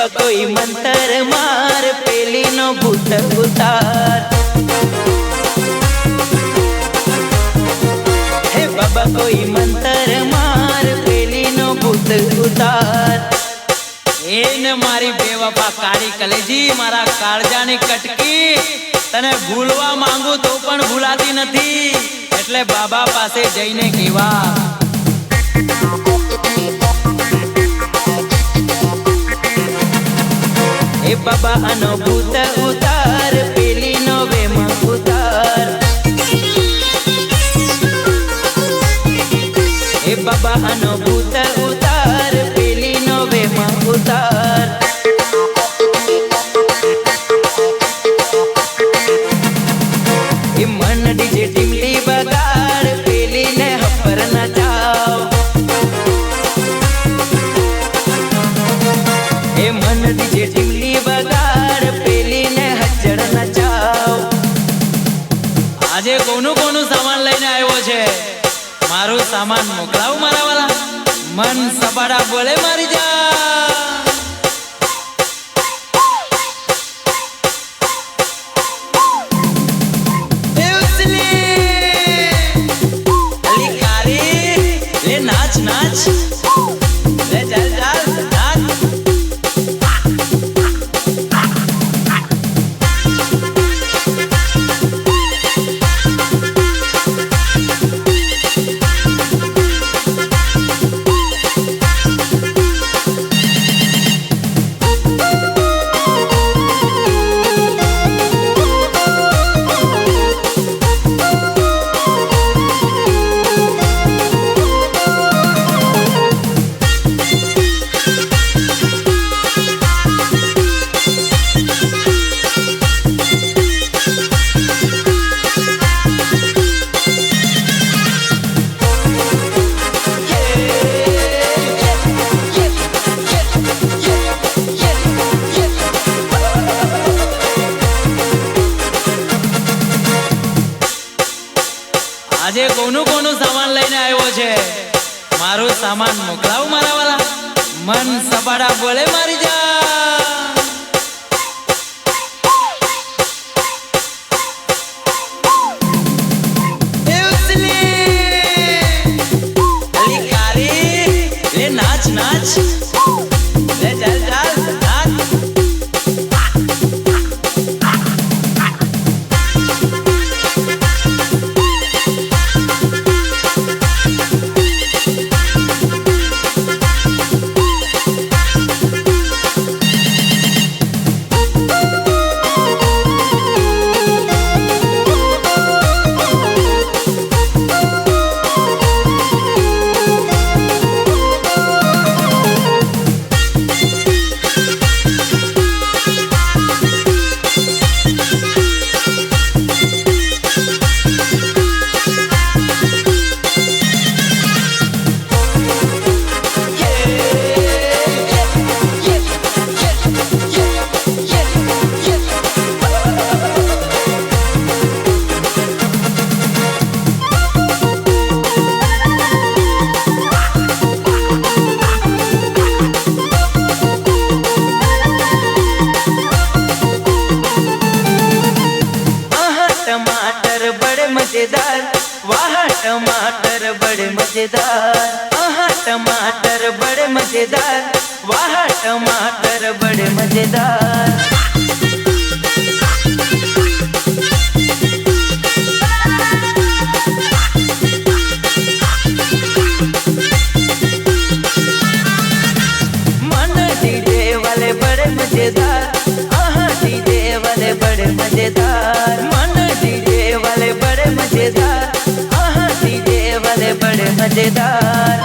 बाबा कोई मंत्र मार पेली नो भूत उतार। हे बाबा कोई मंत्र मार पेली नो भूत उतार। એને મારી બેવફા કાળી કલેજી મારા કાળજાની કટકી તને ભૂલવા માંગુ તો પણ ભૂલાતી નથી, એટલે બાબા પાસે જઈને કહેવા हे बाबा आनो भूत उतार पेली नो वेमा उतार। हे बाबा आनो भूत उतार पेली नो वेमा उतार। मन डीजे टिमली बगाड़ पेली ने हपर न जाओ। हे मन डीजे टिमली बगाड़ पेली ने हजड़ न जाओ। આજે કોનું કોનું સામાન લઈને આવ્યો છે? મારું સામાન મોકલાવ મારા વાલા, મન સબાડા બોલે મારી જા। नाच नाच ले चल चल नाच। આજે કોનું કોનું સામાન લઈને આવ્યો છે? મારું સામાન મોકલાવ મારા વાલા, મન સબાડા બોલે મારી જા। ले नाच नाच ले चल चल नाच। मजेदार वाह टमाटर बड़े मजेदार। आहा टमाटर बड़े मजेदार वाह टमाटर बड़े मजेदार। मन डीजे वाले बड़े मजेदार। आहा डीजे वाले बड़े मजेदार। मन डीजे वाले बड़े मजेदार। आहा डीजे वाले बड़े मजेदार।